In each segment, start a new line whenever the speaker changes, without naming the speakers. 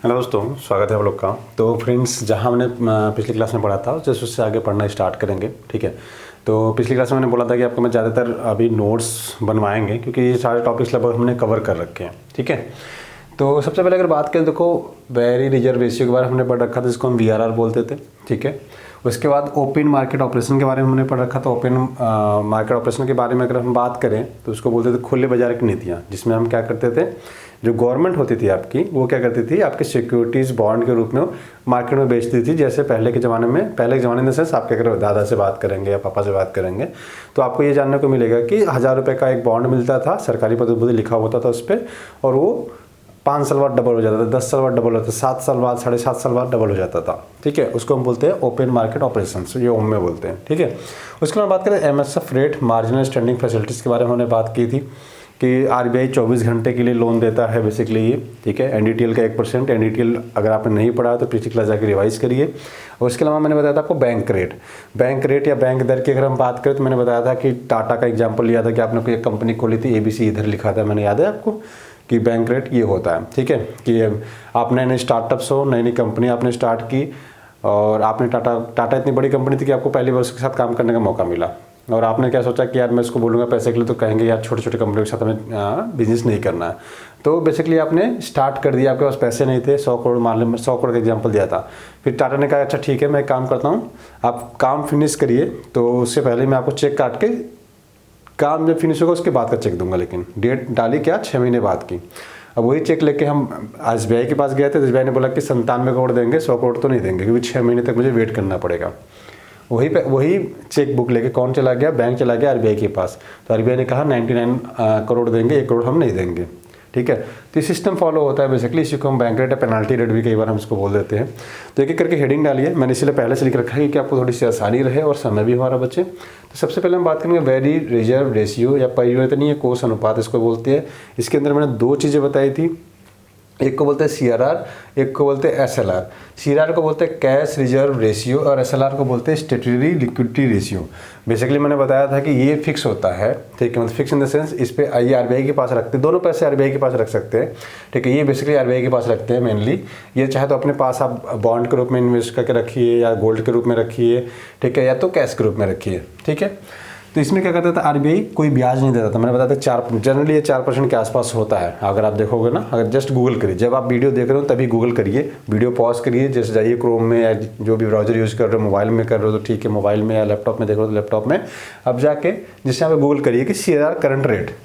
Hello दोस्तों, स्वागत है आप लोग का। तो फ्रेंड्स, जहां हमने पिछली क्लास में पढ़ा था जस्ट उससे आगे पढ़ना स्टार्ट करेंगे। ठीक है, तो पिछली क्लास में मैंने बोला था कि आपको मैं ज़्यादातर अभी नोट्स बनवाएंगे क्योंकि ये सारे टॉपिक्स लगभग हमने कवर कर रखे हैं। ठीक है, तो सबसे पहले अगर बात करें, देखो वेरी रिजर्व रेशियो के बारे में हमने पढ़ रखा था, जिसको हम VRR बोलते थे। ठीक है, उसके बाद ओपन मार्केट ऑपरेशन के बारे में हमने पढ़ रखा था। ओपन मार्केट ऑपरेशन के बारे में अगर हम बात करें तो उसको बोलते थे खुले बाजार की नीतियाँ, जिसमें हम क्या करते थे, जो गवर्नमेंट होती थी आपकी, वो क्या करती थी, आपके सिक्योरिटीज़ बॉन्ड के रूप में मार्केट में बेचती थी। जैसे पहले के ज़माने में सेंस आपके अगर दादा से बात करेंगे या पापा से बात करेंगे तो आपको ये जानने को मिलेगा कि 1000 रुपये का एक बॉन्ड मिलता था, सरकारी पद लिखा होता था उस पर, और वो 5 साल बाद डबल हो जाता था, 10 साल बाद डबल होता था, 7 साल बाद, 7.5 साल बाद डबल हो जाता था। ठीक है, उसको हम बोलते हैं ओपन मार्केट ऑपरेशन, ये ओम में बोलते हैं। ठीक है, उसके बाद बात करें MSF rate, marginal standing facilities के बारे में हमने बात की थी कि RBI 24 घंटे के लिए लोन देता है बेसिकली ये। ठीक है, NDTL का 1%। NDTL अगर आपने नहीं पढ़ा तो पिछली क्लास जाकर रिवाइज करिए। और उसके अलावा मैंने बताया था आपको बैंक रेट या बैंक दर की अगर हम बात करें तो मैंने बताया था कि टाटा का एग्जाम्पल लिया था कि आपने कोई एक कंपनी खोली थी, ABC इधर लिखा था, मैंने याद है आपको कि बैंक रेट ये होता है। ठीक है, कि आप नए स्टार्टअप्स हो, नई कंपनी आपने स्टार्ट की और आपने टाटा इतनी बड़ी कंपनी थी कि आपको पहली बार उसके साथ काम करने का मौका मिला, और आपने क्या सोचा कि यार मैं इसको बोलूँगा पैसे के लिए तो कहेंगे यार छोटे छोटे कंपनियों के साथ हमें बिजनेस नहीं करना है। तो बेसिकली आपने स्टार्ट कर दिया, आपके पास पैसे नहीं थे, 100 करोड़ मान लो, 100 करोड़ का एग्जांपल दिया था। फिर टाटा ने कहा अच्छा ठीक है मैं एक काम करता हूँ, आप काम फिनिश करिए, तो उससे पहले मैं आपको चेक काट के, काम जब फिनिश होगा उसके बाद का चेक दूंगा, लेकिन डेट डाली क्या 6 महीने बाद की। अब वही चेक लेके हम SBI के पास गए थे, SBI ने बोला कि 97 करोड़ देंगे, 100 करोड़ तो नहीं देंगे क्योंकि 6 महीने तक मुझे वेट करना पड़ेगा। वही चेक बुक लेके कौन चला गया, बैंक चला गया RBI के पास। तो RBI ने कहा 99 करोड़ देंगे, 1 करोड़ हम नहीं देंगे। ठीक है, तो ये सिस्टम फॉलो होता है बेसिकली, इसी को हम बैंक रेट या पेनल्टी रेट भी कई बार हम इसको बोल देते हैं। तो एक एक करके हेडिंग डालिए, मैंने इसलिए पहले से लिख रखा है कि आपको थोड़ी सी आसानी रहे और समय भी हमारा बचे। तो सबसे पहले हम बात करेंगे वेरी रिजर्व रेशियो या परिवर्तनीय कोष अनुपात, इसको बोलते हैं। इसके अंदर मैंने 2 चीज़ें बताई थी, एक को बोलते हैं CRR, एक को बोलते हैं SLR। CRR को बोलते हैं कैश रिजर्व रेशियो और SLR को बोलते हैं स्टेटरी लिक्विडिटी रेशियो। बेसिकली मैंने बताया था कि ये फिक्स होता है। ठीक है, मतलब फिक्स इन द सेंस इस पे ये RBI के पास रखते हैं, दोनों पैसे RBI के पास रख सकते हैं। ठीक है, ये बेसिकली RBI के पास रखते हैं मेनली। ये चाहे तो अपने पास आप बॉन्ड के रूप में इन्वेस्ट करके रखिए या गोल्ड के रूप में रखिए, ठीक है, या तो कैश के रूप में रखिए। ठीक है, तो इसमें क्या करता था RBI, कोई ब्याज नहीं देता था। मैंने बताया था 4, जनरली ये 4% के आसपास होता है। अगर आप देखोगे ना, अगर जस्ट गूगल करिए, जब आप वीडियो देख रहे हो तभी गूगल करिए, वीडियो पॉज करिए, जैसे जाइए क्रोम में या जो भी ब्राउजर यूज़ कर रहे हो, मोबाइल में कर रहे हो तो ठीक है, मोबाइल में या लैपटॉप में देख रहे हो तो लैपटॉप में, अब जाके जिससे आप गूगल करिए कि CRR करंट रेट।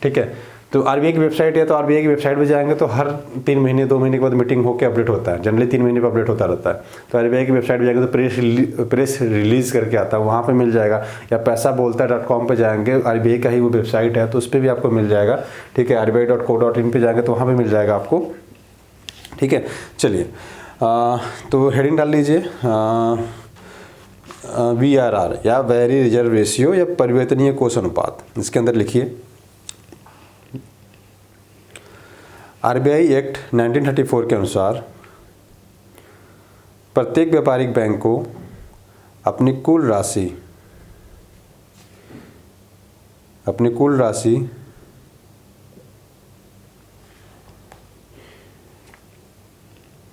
ठीक है, तो RBI की वेबसाइट है, तो RBI की वेबसाइट पे जाएंगे तो हर 3 महीने 2 महीने के बाद मीटिंग होकर अपडेट होता है, जनरली 3 महीने पर अपडेट होता रहता है। तो RBI की वेबसाइट पे जाएंगे तो प्रेस रिलीज करके आता है, वहाँ पे मिल जाएगा, या पैसा बोलता है .com पे जाएंगे, RBI का ही वो वेबसाइट है तो उस पर भी आपको मिल जाएगा। ठीक है, RBI.co.in पे जाएंगे तो वहाँ पर मिल जाएगा आपको। ठीक है, चलिए तो हेडिंग डाल लीजिए VRR या वेरी रिजर्व रेशियो या परिवर्तनीय कोष अनुपात। इसके अंदर लिखिए RBI एक्ट 1934 के अनुसार प्रत्येक व्यापारिक बैंक को अपनी कुल राशि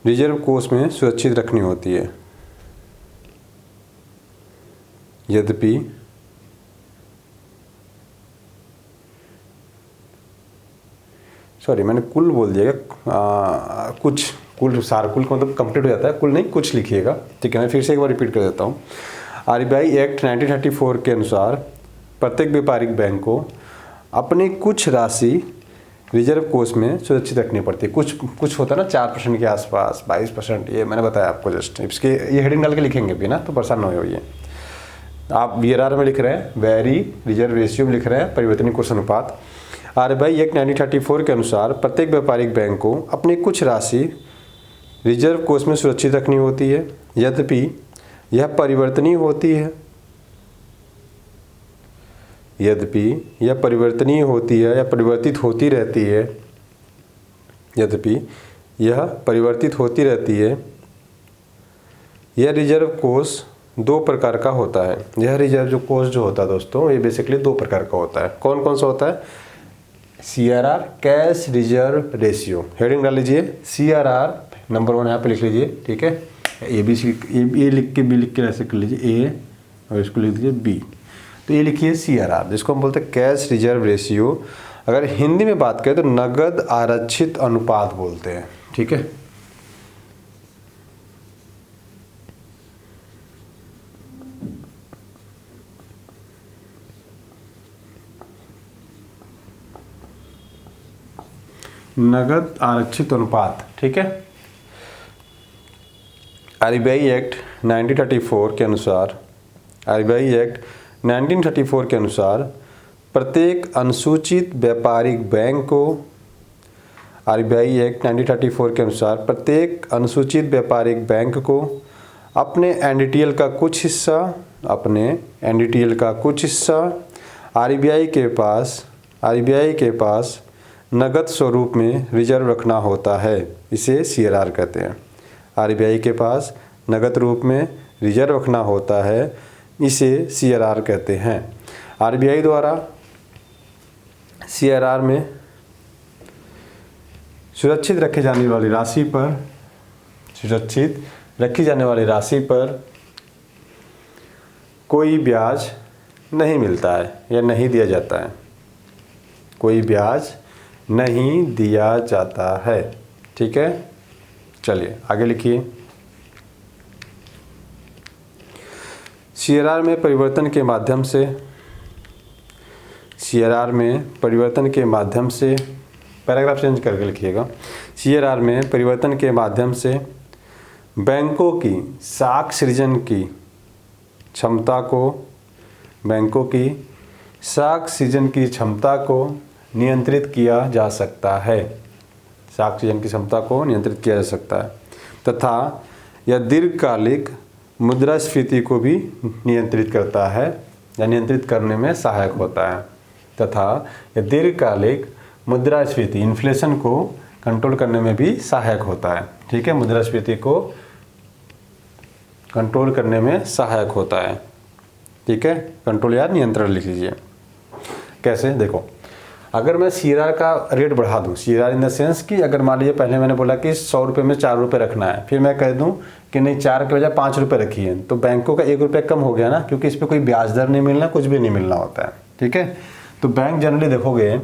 रिजर्व कोष में सुरक्षित रखनी होती है। यद्यपि मैंने कुल बोल दिया, कुछ कुल सारा कुल मतलब कंप्लीट हो जाता है, कुल नहीं कुछ लिखिएगा। ठीक है, मैं फिर से एक बार रिपीट कर देता हूँ। RBI एक्ट 1934 के अनुसार प्रत्येक व्यापारिक बैंक को अपनी कुछ राशि रिजर्व कोष में सुरक्षित रखनी पड़ती है। कुछ होता है ना 4% के आसपास, 22%, ये मैंने बताया आपको जस्ट। इसके ये हेडिंग डाल के लिखेंगे भी ना, तो परेशान नहीं होइए। आप VRR में लिख रहे हैं, वेरी रिजर्व रेशियो में लिख रहे हैं परिवर्तनीय कोष अनुपात। RBI एक्ट 1934 के अनुसार प्रत्येक व्यापारिक बैंक को अपनी कुछ राशि रिजर्व कोष में सुरक्षित रखनी होती है, यद्यपि यह परिवर्तनीय होती है। या परिवर्तित होती रहती है। यह रिजर्व कोष 2 प्रकार का होता है। यह रिजर्व कोष जो होता है दोस्तों, ये बेसिकली 2 प्रकार का होता है। कौन कौन सा होता है? CRR cash reserve ratio, heading डाल लीजिए CRR नंबर 1 यहाँ पे लिख लीजिए, ठीक है। ए बी सी, ए लिख के बी लिख के ऐसे कर लीजिए, ए और इसको लिख दीजिए बी। तो ये लिखिए CRR, जिसको हम बोलते हैं कैश रिजर्व रेशियो। अगर हिंदी में बात करें तो नगद आरक्षित अनुपात बोलते हैं, ठीक है। नगद आरक्षित अनुपात, ठीक है। RBI एक्ट 1934 के अनुसार, RBI एक्ट 1934 के अनुसार प्रत्येक अनुसूचित व्यापारिक बैंक को, RBI एक्ट 1934 के अनुसार प्रत्येक अनुसूचित व्यापारिक बैंक को अपने NDTL का कुछ हिस्सा RBI के पास नगद स्वरूप में रिजर्व रखना होता है। इसे CRR कहते हैं। RBI के पास नगद रूप में रिजर्व रखना होता है, इसे CRR कहते हैं। RBI द्वारा CRR में सुरक्षित रखी जाने वाली राशि पर कोई ब्याज नहीं मिलता है या नहीं दिया जाता है। कोई ब्याज नहीं दिया जाता है, ठीक है। चलिए आगे लिखिए। CRR में परिवर्तन के माध्यम से पैराग्राफ चेंज करके लिखिएगा। CRR में परिवर्तन के माध्यम से बैंकों की साख सृजन की क्षमता को नियंत्रित किया जा सकता है। साख सृजन की क्षमता को नियंत्रित किया जा सकता है तथा यह दीर्घकालिक मुद्रास्फीति को भी नियंत्रित करता है या नियंत्रित करने में सहायक होता है तथा यह दीर्घकालिक मुद्रास्फीति इन्फ्लेशन को कंट्रोल करने में भी सहायक होता है, ठीक है। मुद्रास्फीति को कंट्रोल करने में सहायक होता है, ठीक है। कंट्रोल या नियंत्रण लिख लीजिए। कैसे, देखो, अगर मैं CRR का रेट बढ़ा दूं, CRR इन द सेंस कि अगर मान लीजिए पहले मैंने बोला कि 100 रुपये में 4 रुपये रखना है, फिर मैं कह दूं कि नहीं 4 के बजाय 5 रुपये रखिए, तो बैंकों का 1 रुपये कम हो गया ना, क्योंकि इस पर कोई ब्याज दर नहीं मिलना, कुछ भी नहीं मिलना होता है, ठीक है। तो बैंक जनरली देखोगे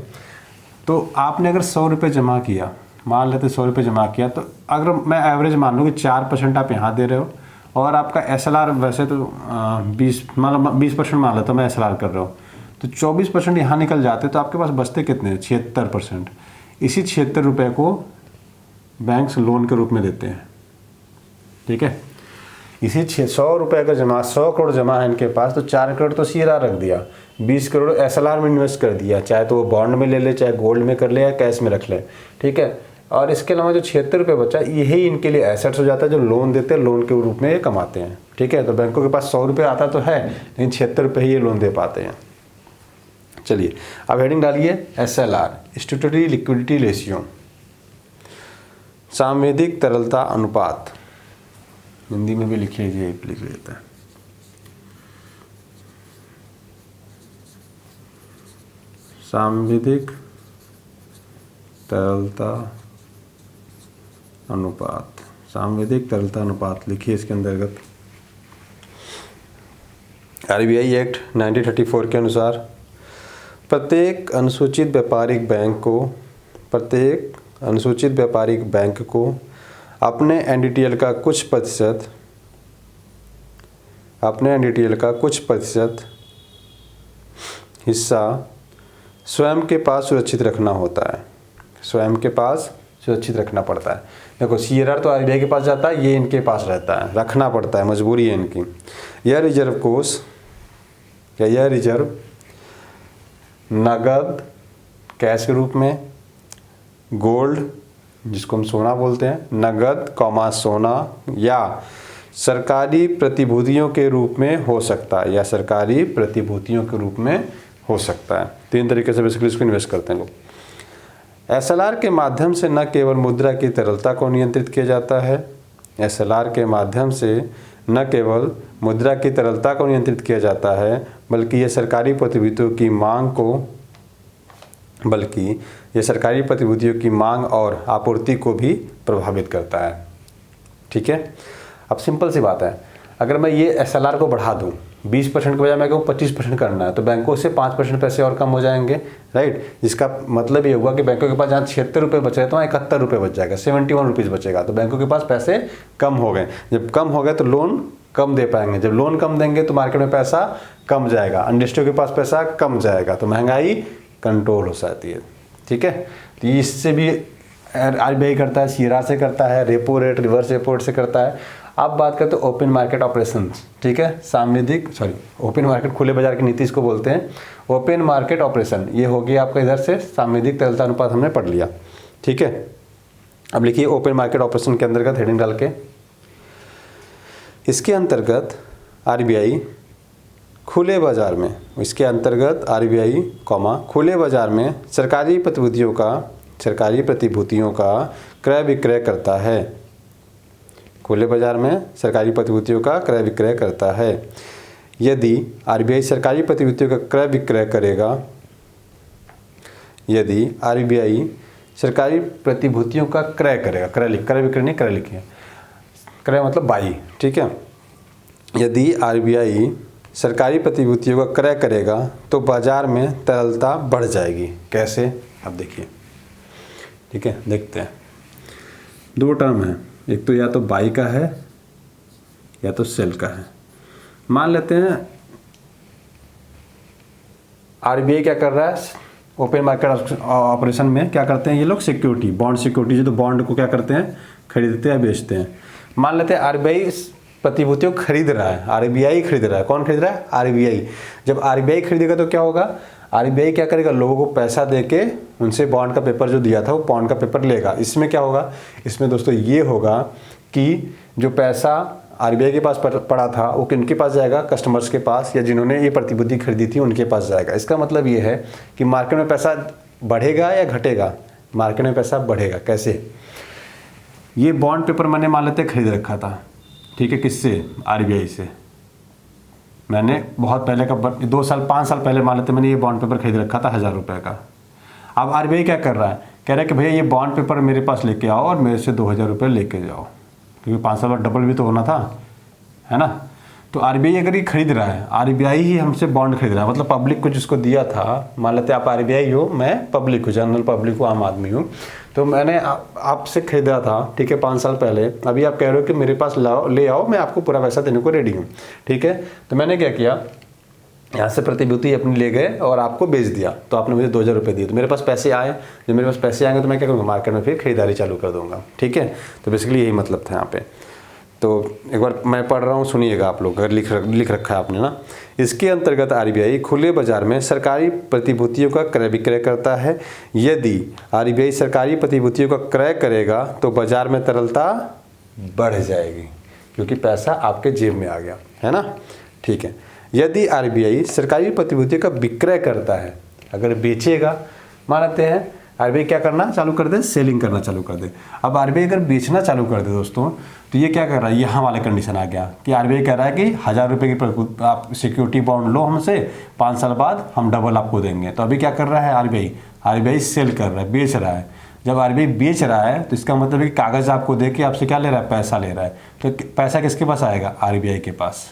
तो आपने अगर 100 रुपये जमा किया, मान लेते 100 रुपये जमा किया, तो अगर मैं एवरेज मान लूँ कि 4% आप यहाँ दे रहे हो और आपका SLR वैसे तो 20% मान लेता हूँ मैं SLR कर रहा हूँ, तो 24% यहाँ निकल जाते, तो आपके पास बचते कितने हैं? 76%। इसी 76 रुपये को बैंक्स लोन के रूप में देते हैं, ठीक है। इसी 100 रुपये अगर 100 करोड़ जमा है इनके पास, तो 4 करोड़ तो CRR रख दिया, 20 करोड़ SLR में इन्वेस्ट कर दिया, चाहे तो वो बॉन्ड में ले ले, चाहे गोल्ड में कर ले या कैश में रख ले, ठीक है। और इसके अलावा जो 76 रुपये बचा, यही इनके लिए एसेट्स हो जाता है, जो लोन देते हैं, लोन के रूप में ये कमाते हैं, ठीक है। तो बैंकों के पास 100 रुपये आता तो है, लेकिन 76 रुपये ही ये लोन दे पाते हैं। चलिए अब हेडिंग डालिए SLR, स्टैट्यूटरी लिक्विडिटी रेशियो, सांविधिक तरलता अनुपात। हिंदी में भी लिख लीजिए, लिख लेता है। सांविधिक तरलता अनुपात लिखिए इसके अंतर्गत। RBI एक्ट 1934 के अनुसार प्रत्येक अनुसूचित व्यापारिक बैंक को अपने NDTL का कुछ प्रतिशत हिस्सा स्वयं के पास सुरक्षित रखना होता है, स्वयं के पास सुरक्षित रखना पड़ता है। देखो CRR तो RBI के पास जाता है, ये इनके पास रहता है, रखना पड़ता है, मजबूरी है इनकी। यह रिजर्व कोष या यह रिजर्व नगद कैश के रूप में, गोल्ड जिसको हम सोना बोलते हैं, नगद सोना, या सरकारी प्रतिभूतियों के रूप में हो सकता है, तीन तरीके से बेसिकली इसको इन्वेस्ट करते हैं लोग। SLR के माध्यम से न केवल मुद्रा की तरलता को नियंत्रित किया जाता है, बल्कि यह सरकारी प्रतिभूतियों की मांग और आपूर्ति को भी प्रभावित करता है। ठीक है। अब सिंपल सी बात है, अगर मैं ये SLR को बढ़ा दूँ 20% के बजाय मैं कहूँ 25% करना है, तो बैंकों से 5% पैसे और कम हो जाएंगे, राइट। जिसका मतलब ये हुआ कि बैंकों के पास जहाँ 76 रुपये बच रहे तो वहाँ 71 रुपये बच जाएगा, 71 रुपीज़ बचेगा। तो बैंकों के पास पैसे कम हो गए, जब कम हो गए तो लोन कम दे पाएंगे, जब लोन कम देंगे तो मार्केट में पैसा कम जाएगा, इंडस्ट्री के पास पैसा कम जाएगा, तो महंगाई कंट्रोल हो जाती है, ठीक है। तो इससे भी RBI करता है, शीरा से करता है, repo rate, reverse repo rate से करता है। अब बात करते हैं ओपन मार्केट ऑपरेशन, ठीक है। ओपन मार्केट खुले बाजार की नीति इसको बोलते हैं। ओपन मार्केट ऑपरेशन ये हो गया आपका इधर से सामयिक तरलता अनुपात हमने पढ़ लिया, ठीक है। अब लिखिए ओपन मार्केट ऑपरेशन के अंतर्गत हेडिंग डाल के, इसके अंतर्गत RBI खुले बाजार में, इसके अंतर्गत RBI खुले बाजार में सरकारी प्रतिभूतियों का क्रय विक्रय करता है। खुले बाजार में सरकारी प्रतिभूतियों का क्रय विक्रय करता है। यदि RBI सरकारी प्रतिभूतियों का क्रय विक्रय करेगा, यदि RBI सरकारी प्रतिभूतियों का क्रय करेगा, क्रय विक्रय नहीं, क्रय लिखिए, क्रय मतलब बाई, ठीक है। यदि RBI सरकारी प्रतिभूतियों का क्रय करेगा तो बाजार में तरलता बढ़ जाएगी। कैसे, अब देखिए, ठीक है, देखते हैं। दो टर्म है, एक तो या तो बाई का है या तो सेल का है। मान लेते हैं RBI क्या कर रहा है, ओपन मार्केट ऑपरेशन में क्या करते हैं ये लोग, सिक्योरिटी, बॉन्ड सिक्योरिटी, जो तो बॉन्ड को क्या करते हैं, खरीदते हैं, बेचते हैं। मान लेते हैं RBI प्रतिभूतियों खरीद रहा है, RBI खरीद रहा है। कौन खरीद रहा है, RBI। जब RBI खरीदेगा तो क्या होगा, RBI क्या करेगा, लोगों को पैसा देके उनसे बॉन्ड का पेपर जो दिया था वो बॉन्ड का पेपर लेगा। इसमें क्या होगा, इसमें दोस्तों ये होगा कि जो पैसा RBI के पास पड़ा था वो किनके पास जाएगा, कस्टमर्स के पास, या जिन्होंने ये प्रतिभूति खरीदी थी उनके पास जाएगा। इसका मतलब ये है कि मार्केट में पैसा बढ़ेगा या घटेगा, मार्केट में पैसा बढ़ेगा। कैसे, ये बॉन्ड पेपर मैंने मान लेते खरीद रखा था, ठीक है, किससे, RBI से। मैंने बहुत पहले का 2 साल 5 साल पहले मान लेते मैंने ये बॉन्ड पेपर खरीद रखा था 1000 रुपये का। अब RBI क्या कर रहा है, कह रहा है कि भैया ये बॉन्ड पेपर मेरे पास लेके आओ और मेरे से 2000 रुपये लेके जाओ, क्योंकि 5 साल बाद डबल भी तो होना था, है ना। तो RBI अगर ये खरीद रहा है, RBI ही हमसे बॉन्ड खरीद रहा है, मतलब पब्लिक को जिसको दिया था, मान लेते आप RBI हो, मैं पब्लिक हूँ, जनरल पब्लिक हूँ, आम आदमी हूँ, तो मैंने आपसे खरीदा था, ठीक है, 5 साल पहले। अभी आप कह रहे हो कि मेरे पास ले आओ, मैं आपको पूरा पैसा देने को रेडी हूँ, ठीक है। तो मैंने क्या किया, यहाँ से प्रतिभूति अपनी ले गए और आपको बेच दिया, तो आपने मुझे 2000 रुपये दिए, तो मेरे पास पैसे आए। जब मेरे पास पैसे आएंगे तो मैं क्या करूँगा, मार्केट में फिर खरीदारी चालू कर दूँगा, ठीक है। तो बेसिकली यही मतलब था यहाँ पे। तो एक बार मैं पढ़ रहा हूँ, सुनिएगा आप लोग, अगर लिख रखा है आपने ना। इसके अंतर्गत RBI खुले बाजार में सरकारी प्रतिभूतियों का क्रय विक्रय करता है। यदि RBI सरकारी प्रतिभूतियों का क्रय करेगा तो बाजार में तरलता बढ़ जाएगी, क्योंकि पैसा आपके जेब में आ गया, है ना, ठीक है। यदि RBI सरकारी प्रतिभूतियों का विक्रय करता है, अगर बेचेगा, मान लेते हैं RBI क्या करना चालू कर दे, सेलिंग करना चालू कर दे। अब RBI अगर बेचना चालू कर दे दोस्तों, तो ये क्या कर रहा है, यहाँ वाले कंडीशन आ गया कि RBI कह रहा है कि 1000 रुपये की आप सिक्योरिटी बॉन्ड लो हमसे, 5 साल बाद हम डबल आपको देंगे। तो अभी क्या कर रहा है RBI सेल कर रहा है, बेच रहा है। जब RBI बेच रहा है तो इसका मतलब है कि कागज़ आपको दे के आपसे क्या ले रहा है, पैसा ले रहा है। तो पैसा किसके पास आएगा, RBI के पास।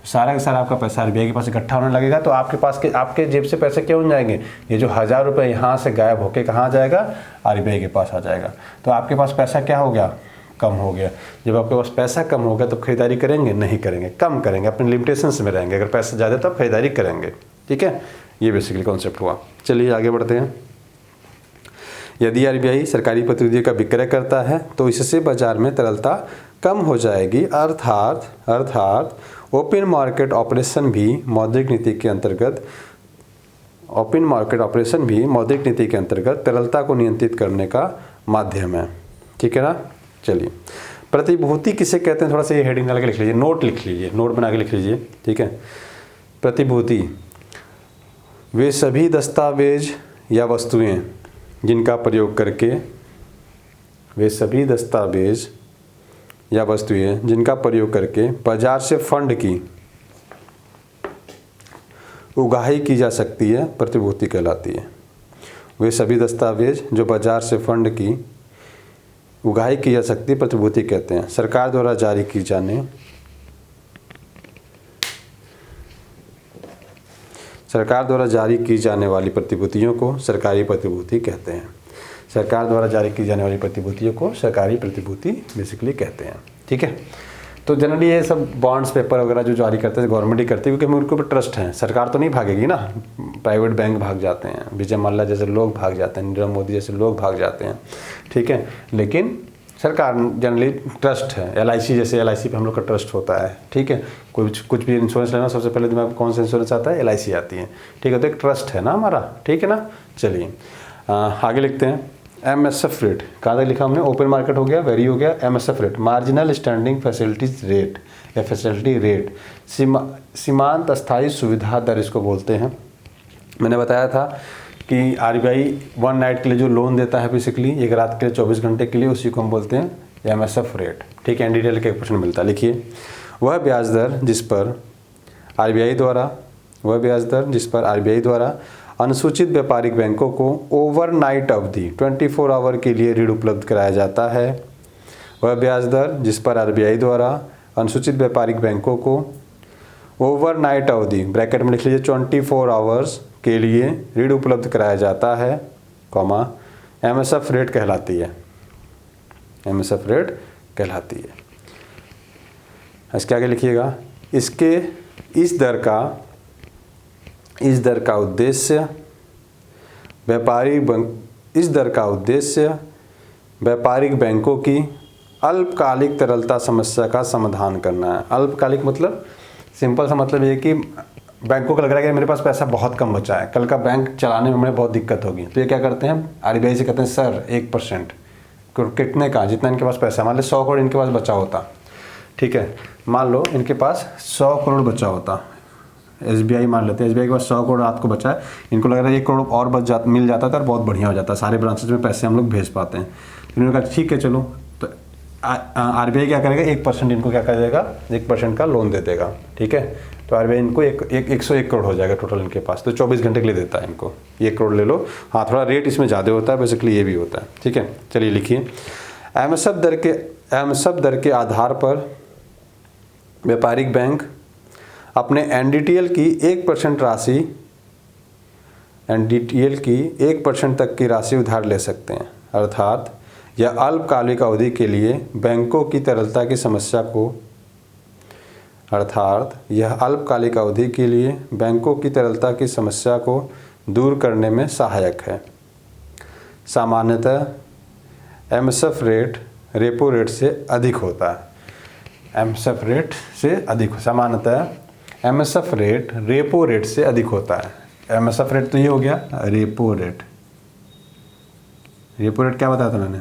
सारा का सारा आपका पैसा RBI के पास इकट्ठा होने लगेगा, तो आपके पास आपके जेब से पैसे क्यों जाएंगे, ये जो 1000 रुपये यहाँ से गायब होके कहाँ जाएगा, RBI के पास आ जाएगा। तो आपके पास पैसा क्या हो गया, कम हो गया। जब आपके पास पैसा कम हो गया तो खरीदारी करेंगे, नहीं करेंगे, कम करेंगे, अपने लिमिटेशंस में रहेंगे। अगर पैसा ज़्यादा तो खरीदारी करेंगे, ठीक है। ये बेसिकली कॉन्सेप्ट हुआ। चलिए आगे बढ़ते हैं। यदि RBI सरकारी प्रतिभूतियों का विक्रय करता है तो इससे बाजार में तरलता कम हो जाएगी, अर्थात ओपन मार्केट ऑपरेशन भी मौद्रिक नीति के अंतर्गत तरलता को नियंत्रित करने का माध्यम है, ठीक है ना। चलिए, प्रतिभूति किसे कहते हैं, थोड़ा सा ये हेडिंग डाल के लिख लीजिए, नोट बना के लिख लीजिए, ठीक है। प्रतिभूति वे सभी दस्तावेज या वस्तुएं जिनका प्रयोग करके बाजार से फंड की उगाही की जा सकती है, प्रतिभूति कहलाती है। वे सभी दस्तावेज जो बाजार से फंड की उगाही की जा सकती प्रतिभूति कहते हैं। सरकार द्वारा जारी की जाने वाली प्रतिभूतियों को सरकारी प्रतिभूति कहते हैं। सरकार द्वारा जारी की जाने वाली प्रतिभूतियों को सरकारी प्रतिभूति बेसिकली कहते हैं। ठीक है, तो जनरली ये सब बॉन्ड्स पेपर वगैरह जो जारी करते हैं गवर्नमेंट ही करती है, क्योंकि हमें उनके ऊपर ट्रस्ट है। सरकार तो नहीं भागेगी ना, प्राइवेट बैंक भाग जाते हैं, विजय मल्ल्या जैसे लोग भाग जाते हैं, नीरव मोदी जैसे लोग भाग जाते हैं। ठीक है, लेकिन सरकार जनरली ट्रस्ट है। LIC जैसे LIC पे हम लोग का ट्रस्ट होता है। ठीक है, कुछ भी इंश्योरेंस लेना सबसे पहले दिमाग में कौन सा इंश्योरेंस आता है? LIC आती है। ठीक है, तो एक ट्रस्ट है ना हमारा। ठीक है ना, चलिए आगे लिखते हैं। MSF रेट कहाँ तक लिखा हमने? ओपन मार्केट हो गया, वेरी हो गया। MSF rate marginal standing facilities rate या फैसिलिटी रेट, सीमांत अस्थायी सुविधा दर इसको बोलते हैं। मैंने बताया था कि RBI 1 नाइट के लिए जो लोन देता है बेसिकली, एक रात के लिए 24 घंटे के लिए, उसी को हम बोलते हैं MSF रेट। ठीक है, डिटेल के एक क्वेश्चन मिलता है। लिखिए, वह ब्याज दर जिस पर RBI द्वारा अनुसूचित व्यापारिक बैंकों को ओवरनाइट अवधि 24 आवर के लिए ऋण उपलब्ध कराया जाता है। वह ब्याज दर जिस पर RBI द्वारा अनुसूचित व्यापारिक बैंकों को ओवरनाइट अवधि ब्रैकेट में लिख लीजिए 24 आवर्स के लिए ऋण उपलब्ध कराया जाता है, कॉमा MSF रेट कहलाती है। MSF रेट कहलाती है। इसके आगे लिखिएगा, इस दर का उद्देश्य व्यापारिक बैंकों की अल्पकालिक तरलता समस्या का समाधान करना है। अल्पकालिक मतलब सिंपल सा मतलब ये कि बैंकों को लग रहा है कि मेरे पास पैसा बहुत कम बचा है, कल का बैंक चलाने में मुझे बहुत दिक्कत होगी, तो ये क्या करते हैं? RBI से कहते हैं सर 1% कितने का, जितना इनके पास पैसा, मान लो 100 करोड़ इनके पास बचा होता। ठीक है, मान लो इनके पास 100 करोड़ बचा होता, SBI मान लेते हैं, SBI के पास 100 करोड़ रात को बचा है, इनको लग रहा है 1 करोड़ और मिल जाता था और बहुत बढ़िया हो जाता, सारे ब्रांचेज में पैसे हम लोग भेज पाते हैं। तो इन्होंने कहा ठीक है चलो, तो RBI क्या करेगा? 1% इनको क्या कर देगा? 1% का लोन दे देगा। ठीक है, तो RBI इनको 101 करोड़ हो जाएगा टोटल इनके पास, तो 24 घंटे के लिए देता है इनको। 1 करोड़ ले लो। हाँ, थोड़ा रेट इसमें ज़्यादा होता है, बेसिकली ये भी होता है। ठीक है, चलिए लिखिए, MSF दर के आधार पर व्यापारिक बैंक अपने NDTL की 1% राशि, NDTL की 1% तक की राशि उधार ले सकते हैं, अर्थात यह अल्पकालिक अवधि के लिए बैंकों की तरलता की समस्या को दूर करने में सहायक है। सामान्यतः MSF रेट रेपो रेट से अधिक होता है। सामान्यतः MSF रेट रेपो रेट से अधिक होता है। MSF रेट तो ये हो गया, रेपो रेट क्या बताया था मैंने?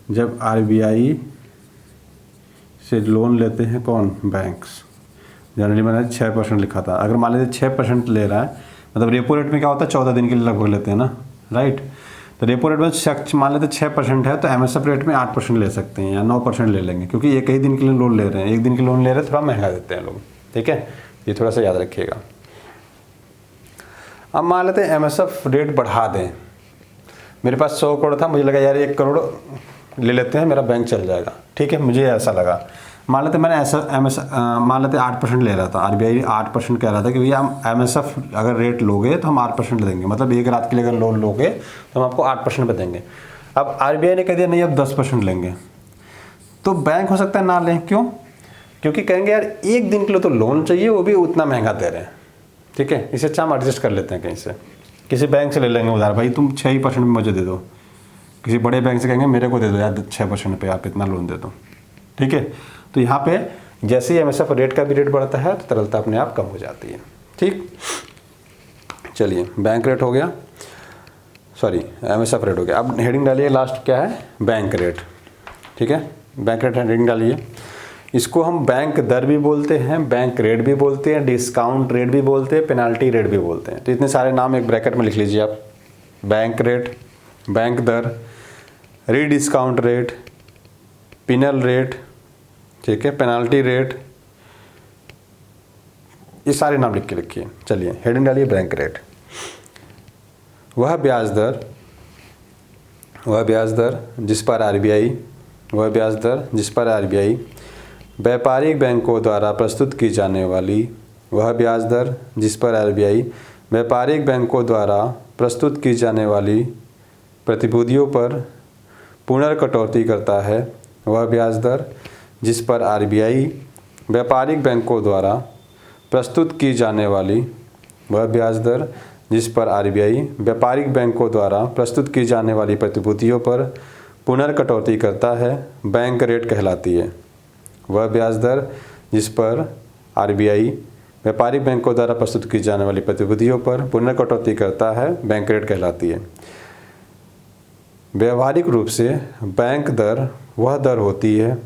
जब RBI से लोन लेते हैं कौन? बैंक्स। जनरली मैंने 6% लिखा था। अगर मान लीजिए 6% ले रहा है, मतलब रेपो रेट में क्या होता है? 14 दिन के लिए लगभग लेते हैं ना, राइट? तो रेपो रेट में मान लेते 6% है, तो MSF रेट में 8% ले सकते हैं या 9% ले लेंगे, क्योंकि एक ही दिन के लिए लोन ले रहे हैं। एक दिन के लोन ले रहे हैं, थोड़ा महंगा देते हैं लोग। ठीक है, ये थोड़ा सा याद रखिएगा। अब मान लेते हैं MSF रेट बढ़ा दें। मेरे पास 100 करोड़ था, मुझे लगा यार 1 करोड़ ले लेते हैं, मेरा बैंक चल जाएगा। ठीक है, मुझे ऐसा लगा। मान लेते मैंने मान लेते 8% ले रहा था, RBI 8% कह रहा था कि भैया हम MSF अगर रेट लोगे तो हम 8% देंगे, मतलब एक रात के लिए अगर लोन लोगे तो हम आपको 8% पे देंगे। अब RBI ने कह दिया नहीं, अब 10% लेंगे, तो बैंक हो सकता है ना लें। क्यों? क्योंकि कहेंगे यार एक दिन के लिए तो लोन चाहिए, वो भी उतना महंगा दे रहे हैं। ठीक है, इसे अच्छा हम एडजस्ट कर लेते हैं, कहीं से किसी बैंक से ले लेंगे उधार, भाई तुम 6% में मुझे दे दो। किसी बड़े बैंक से कहेंगे मेरे को दे दो यार 6% पे, आप इतना लोन दे दो। ठीक है, तो यहाँ पे जैसे ही MSF रेट का भी रेट बढ़ता है तो तरलता अपने आप कम हो जाती है। ठीक, चलिए बैंक रेट हो गया, सॉरी MSF रेट हो गया। अब हेडिंग डालिए, लास्ट क्या है? Bank rate. ठीक है, बैंक रेट हेडिंग डालिए। इसको हम बैंक दर भी बोलते हैं, बैंक रेट भी बोलते हैं, डिस्काउंट रेट भी बोलते हैं, पेनाल्टी रेट भी बोलते हैं। तो इतने सारे नाम एक ब्रैकेट में लिख लीजिए आप। बैंक रेट, बैंक दर, रीडिस्काउंट रेट, पिनल रेट, ठीक है, पेनाल्टी रेट, ये सारे नाम लिख के लिखिए। चलिए हेडिंग डालिए, बैंक रेट। वह ब्याज दर वह ब्याज दर जिस पर आरबीआई व्यापारिक बैंकों द्वारा प्रस्तुत की जाने वाली प्रतिभूतियों पर पुनर्कटौती करता है। वह ब्याज दर जिस पर आरबीआई व्यापारिक बैंकों द्वारा प्रस्तुत की जाने वाली प्रतिभूतियों पर पुनर्कटौती करता है, बैंक रेट कहलाती है। वह ब्याज दर जिस पर आरबीआई व्यापारिक बैंकों द्वारा प्रस्तुत की जाने वाली प्रतिभूतियों पर पुनर्कटौती करता है, बैंक रेट कहलाती है। व्यावहारिक रूप से बैंक दर वह दर होती है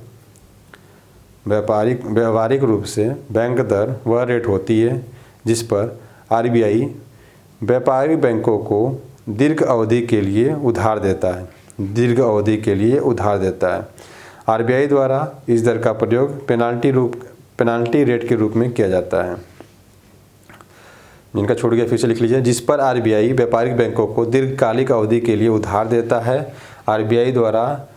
व्यावहारिक रूप से बैंक दर वह रेट होती है जिस पर आरबीआई व्यापारिक बैंकों को दीर्घ अवधि के लिए उधार देता है। आरबीआई द्वारा इस दर का प्रयोग पेनाल्टी रेट के रूप में किया जाता है। जिनका छूट गया फिर से लिख लीजिए। जिस पर आरबीआई व्यापारिक बैंकों को दीर्घकालिक अवधि के लिए उधार देता है, आरबीआई द्वारा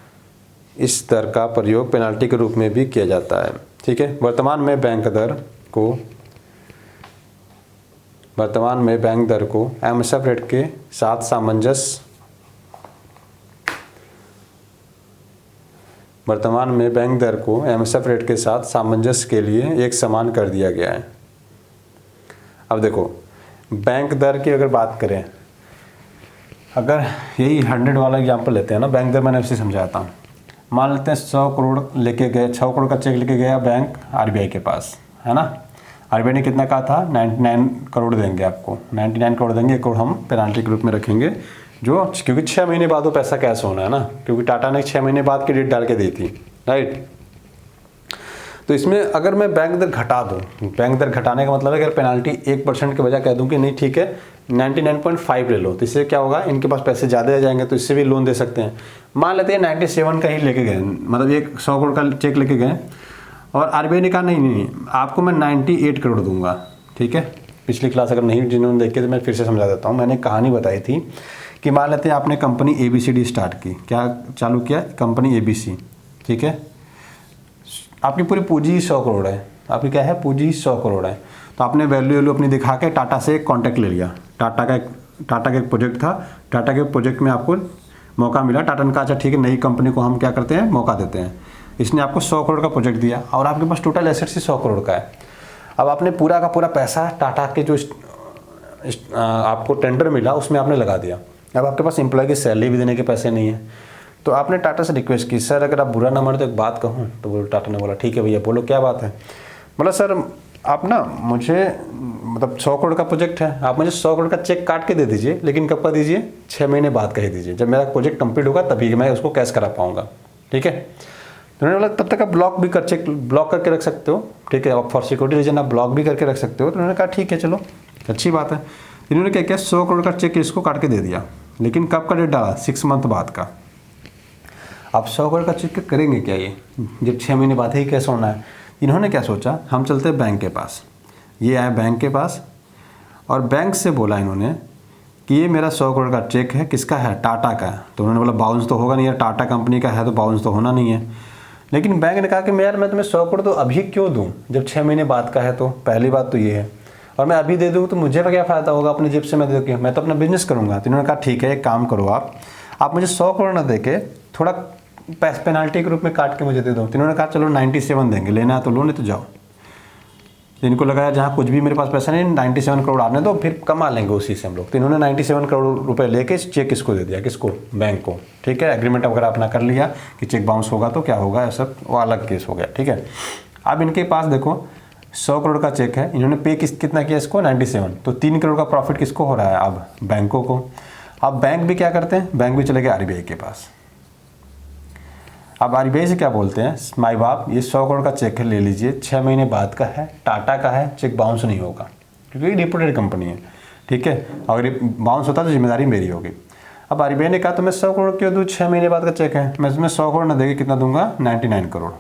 इस दर का प्रयोग पेनाल्टी के रूप में भी किया जाता है। ठीक है। वर्तमान में बैंक दर को एमएसएफ रेट के साथ सामंजस्य के लिए एक समान कर दिया गया है। अब देखो, बैंक दर की अगर बात करें, अगर यही 100 वाला एग्जांपल लेते हैं ना, बैंक दर मैंने उसे समझाता हूँ। मान लेते हैं 100 करोड़ का चेक लेके गया बैंक आरबीआई के पास, है ना। आरबीआई ने कितना कहा था, 99 करोड़ देंगे आपको, 99 करोड़ देंगे, 1 करोड़ हम पेनाल्टी के रूप में रखेंगे, क्योंकि 6 महीने बाद वो पैसा कैश होना है ना, क्योंकि टाटा ने 6 महीने बाद की डेट डाल के दी थी, राइट। तो इसमें अगर मैं बैंक दर घटा दूँ, बैंक दर घटाने का मतलब है अगर पेनाल्टी 1% के बजाय कह दूँ कि नहीं ठीक है 99.5 ले लो, तो इससे क्या होगा, इनके पास पैसे ज़्यादा आ जाएंगे, तो इससे भी लोन दे सकते हैं। मान लेते हैं 97 का ही लेके गए, मतलब एक 100 करोड़ का चेक लेके गए और आरबीआई ने कहा नहीं आपको मैं 98 करोड़ दूंगा। ठीक है। पिछली क्लास अगर नहीं जिन्होंने देखी तो मैं फिर से समझा देता हूँ। मैंने कहानी बताई थी कि मान लेते हैं आपने कंपनी ABCD स्टार्ट की, क्या चालू किया, कंपनी ABC। ठीक है। आपकी पूरी पूंजी 100 करोड़ है, आपकी क्या है, पूंजी 100 करोड़ है। तो आपने वैल्यू अपनी दिखा के टाटा से एक कॉन्टैक्ट ले लिया। टाटा का एक प्रोजेक्ट था, टाटा के प्रोजेक्ट में आपको मौका मिला। टाटा ने कहा अच्छा ठीक है, नई कंपनी को हम क्या करते हैं, मौका देते हैं। इसने आपको 100 करोड़ का प्रोजेक्ट दिया और आपके पास टोटल एसेट्स ही 100 करोड़ का है। अब आपने पूरा का पूरा पैसा टाटा के जो आपको टेंडर मिला उसमें आपने लगा दिया। अब आपके पास एम्प्लॉय की सैलरी भी देने के पैसे नहीं है, तो आपने टाटा से रिक्वेस्ट की, सर अगर आप बुरा ना माने तो एक बात कहूँ। तो बोलो, टाटा ने बोला ठीक है भैया बोलो क्या बात है। बोला सर आप ना मुझे, मतलब 100 करोड़ का प्रोजेक्ट है, आप मुझे 100 करोड़ का चेक काट के दे दीजिए, लेकिन कब का दीजिए, 6 महीने बाद कह दीजिए, जब मेरा प्रोजेक्ट कंप्लीट होगा तभी मैं उसको कैश करा पाऊंगा। ठीक है। तो उन्होंने बोला तब तक आप चेक ब्लॉक करके रख सकते हो। ठीक है। आप फॉर सिक्योरिटी रीजन आप ब्लॉक भी करके रख सकते हो। तो उन्होंने कहा ठीक है चलो अच्छी बात है। इन्होंने क्या किया, 100 करोड़ का चेक इसको काट के दे दिया, लेकिन कब का डेट डाला, 6 मंथ बाद का। अब 100 करोड़ का चेक करेंगे क्या ये, जब 6 महीने बाद ही कैश होना है। इन्होंने क्या सोचा, हम चलते हैं बैंक के पास। ये आए बैंक के पास और बैंक से बोला इन्होंने कि ये मेरा 100 करोड़ का चेक है, किसका है, टाटा का है। तो उन्होंने बोला बाउंस तो होगा नहीं यार, टाटा कंपनी का है तो बाउंस तो होना नहीं है। लेकिन बैंक ने कहा कि यार मैं तुम्हें 100 करोड़ तो अभी क्यों दूँ, जब 6 महीने बाद का है। तो पहली बात तो ये है, और मैं अभी दे दूँ तो मुझे क्या फ़ायदा होगा, अपनी जेब से मैं दे दूँ, मैं तो अपना बिजनेस करूँगा। तो इन्होंने कहा ठीक है एक काम करो, आप मुझे 100 करोड़ ना दे के थोड़ा पेनाल्टी के रूप में काट के मुझे दे दो। तो इन्होंने कहा चलो 97 देंगे, लेना है तो लो नहीं तो जाओ। इनको लगा जहाँ कुछ भी मेरे पास पैसा नहीं, 97 करोड़ आने दो, फिर कमा लेंगे उसी से हम लोग। तो इन्होंने 97 करोड़ रुपए लेके चेक किसको दे दिया, किसको, बैंक को। ठीक है। एग्रीमेंट वगैरह अपना कर लिया कि चेक बाउंस होगा तो क्या होगा, ऐसा वो अलग केस हो गया। ठीक है। अब इनके पास देखो 100 करोड़ का चेक है, इन्होंने पे कितना किया इसको, 97। तो 3 करोड़ का प्रॉफिट किसको हो रहा है, अब बैंकों को। अब बैंक भी क्या करते हैं, बैंक भी चले गए आरबीआई के पास। अब आरबीआई से क्या बोलते हैं, माई बाप ये 100 करोड़ का चेक है, ले लीजिए, 6 महीने बाद का है, टाटा का है, चेक बाउंस नहीं होगा क्योंकि ये रिपोर्टेड कंपनी है। ठीक है। अगर ये बाउंस होता तो जिम्मेदारी मेरी होगी। अब आरबीआई ने कहा तो मैं 100 करोड़ क्यों दूँ, 6 महीने बाद का चेक है, मैं तुम्हें 100 करोड़ ना देके कितना दूंगा, 99 करोड़।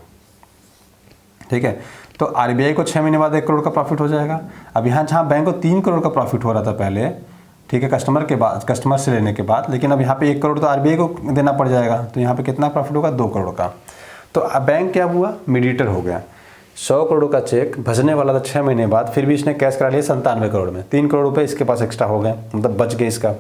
ठीक है। तो आरबीआई को 6 महीने बाद 1 करोड़ का प्रॉफिट हो जाएगा। अब यहाँ जहाँ बैंक को 3 करोड़ का प्रॉफिट हो रहा था पहले, ठीक है, कस्टमर से लेने के बाद। लेकिन अब यहाँ पे 1 करोड़ तो आरबीआई को देना पड़ जाएगा, तो यहाँ पे कितना प्रॉफिट होगा, 2 करोड़ का। तो अब बैंक क्या हुआ, मीडिएटर हो गया। 100 करोड़ का चेक भजने वाला था 6 महीने बाद, फिर भी इसने कैश करा लिया 97 करोड़ में, 3 करोड़ रुपये इसके पास एक्स्ट्रा हो गए, मतलब बच गए इसका।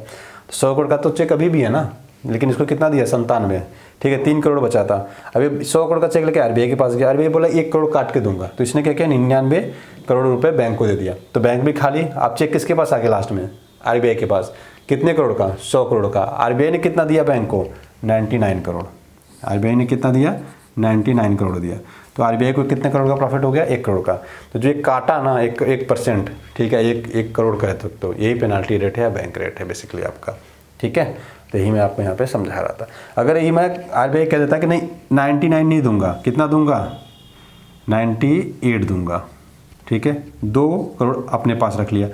100 करोड़ का तो चेक अभी भी है ना, लेकिन इसको कितना दिया, 97, ठीक है, 3 करोड़ बचा था। अभी 100 करोड़ का चेक लेके आरबीआई के पास गया, आरबीआई बोला 1 करोड़ काट के दूंगा, तो इसने क्या किया, 99 करोड़ रुपए बैंक को दे दिया। तो बैंक भी खाली। आप चेक किसके पास आ गया लास्ट में, आरबीआई के पास। कितने करोड़ का, 100 करोड़ का। आरबीआई ने कितना दिया बैंक को, 99 करोड़। आरबीआई ने कितना दिया, 99 करोड़ दिया। तो आरबीआई को कितने करोड़ का प्रॉफिट हो गया, 1 करोड़ का। तो जो एक काटा ना 1%, ठीक है, 1 करोड़ का है, तो यही पेनाल्टी रेट है या बैंक रेट है बेसिकली आपका, ठीक है। तो यही मैं आपको यहाँ पे समझा रहा था। अगर यही मैं आरबीआई कह देता कि नहीं 99 नहीं दूंगा, कितना दूंगा, 98 दूंगा, ठीक है, 2 करोड़ अपने पास रख लिया।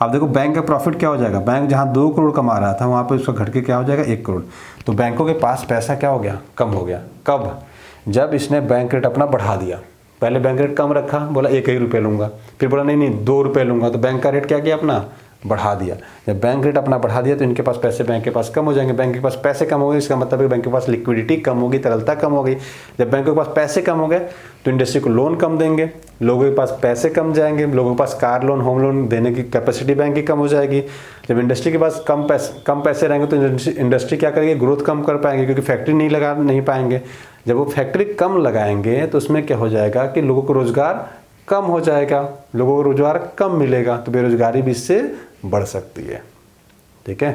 अब देखो बैंक का प्रॉफिट क्या हो जाएगा, बैंक जहाँ 2 करोड़ कमा रहा था वहाँ पे उसका घट के क्या हो जाएगा, 1 करोड़। तो बैंकों के पास पैसा क्या हो गया, कम हो गया। कब, जब इसने बैंक रेट अपना बढ़ा दिया। पहले बैंक रेट कम रखा, बोला 1 ही रुपये लूँगा, फिर बोला नहीं 2 रुपये लूँगा, तो बैंक का रेट क्या किया, अपना बढ़ा दिया। जब बैंक रेट अपना बढ़ा दिया तो इनके पास पैसे बैंक के पास कम हो जाएंगे। बैंक के पास पैसे कम हो गए, इसका मतलब है बैंक के पास लिक्विडिटी कम होगी, तरलता कम हो गई। जब बैंक के पास पैसे कम हो गए तो इंडस्ट्री को लोन कम देंगे, लोगों के पास पैसे कम जाएंगे, लोगों के पास कार लोन, होम लोन देने की कैपेसिटी बैंक की कम हो जाएगी। जब इंडस्ट्री के पास कम पैसे रहेंगे तो इंडस्ट्री क्या करेगी, ग्रोथ कम कर पाएंगे, क्योंकि फैक्ट्री नहीं पाएंगे। जब वो फैक्ट्री कम लगाएंगे तो उसमें क्या हो जाएगा कि लोगों को रोजगार कम हो जाएगा, लोगों को रोजगार कम मिलेगा, तो बेरोजगारी भी इससे बढ़ सकती है, ठीक है।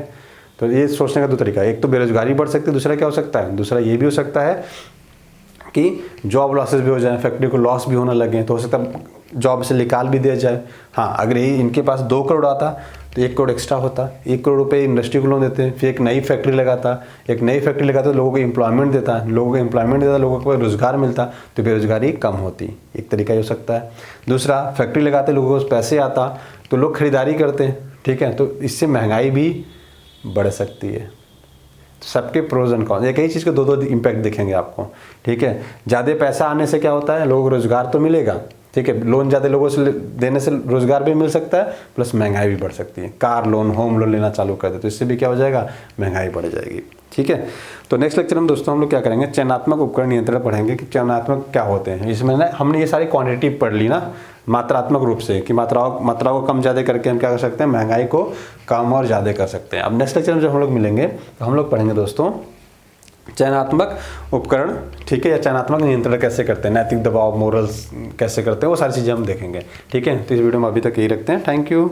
तो ये सोचने का 2 तरीका है, एक तो बेरोजगारी बढ़ सकती है, दूसरा क्या हो सकता है, दूसरा ये भी हो सकता है कि जॉब लॉसेस भी हो जाए, फैक्ट्री को लॉस भी होने लगे, तो हो सकता है जॉब से निकाल भी दिया जाए। हाँ, अगर ये इनके पास 2 करोड़ आता तो 1 करोड़ एक्स्ट्रा होता, 1 करोड़ रुपये इंडस्ट्री को लोन देते, फिर एक नई फैक्ट्री लगाता, तो लोगों को एम्प्लॉयमेंट देता, लोगों को रोजगार मिलता, तो बेरोजगारी कम होती। एक तरीका हो सकता है। दूसरा, फैक्ट्री लगाते, लोगों को पैसे आता तो लोग खरीदारी करते, ठीक है, तो इससे महंगाई भी बढ़ सकती है। सबके प्रोज एंड कॉन्स, एक ही चीज़ के 2 इम्पैक्ट दिखेंगे आपको, ठीक है। ज़्यादा पैसा आने से क्या होता है, लोगों को रोजगार तो मिलेगा, ठीक है, लोन ज़्यादा लोगों से देने से रोजगार भी मिल सकता है, प्लस महंगाई भी बढ़ सकती है। कार लोन, होम लोन लेना चालू कर दे तो इससे भी क्या हो जाएगा, महंगाई बढ़ जाएगी, ठीक है। तो नेक्स्ट लेक्चर में दोस्तों हम लोग क्या करेंगे, चयनात्मक उपकरण नियंत्रण पढ़ेंगे कि चयनात्मक क्या होते हैं। इसमें ना हमने ये सारी क्वांटिटी पढ़ ली ना मात्रात्मक रूप से, कि मात्रा को कम ज़्यादा करके हम क्या कर सकते हैं, महंगाई को कम और ज़्यादा कर सकते हैं। अब नेक्स्ट लेक्चर में जब हम लोग मिलेंगे तो हम लोग पढ़ेंगे दोस्तों चयनात्मक उपकरण, ठीक है, या चयनात्मक नियंत्रण कैसे करते हैं, नैतिक दबाव, मोरल्स कैसे करते हैं, वो सारी चीज़ें हम देखेंगे, ठीक है। तो इस वीडियो में अभी तक यही रखते हैं। Thank you.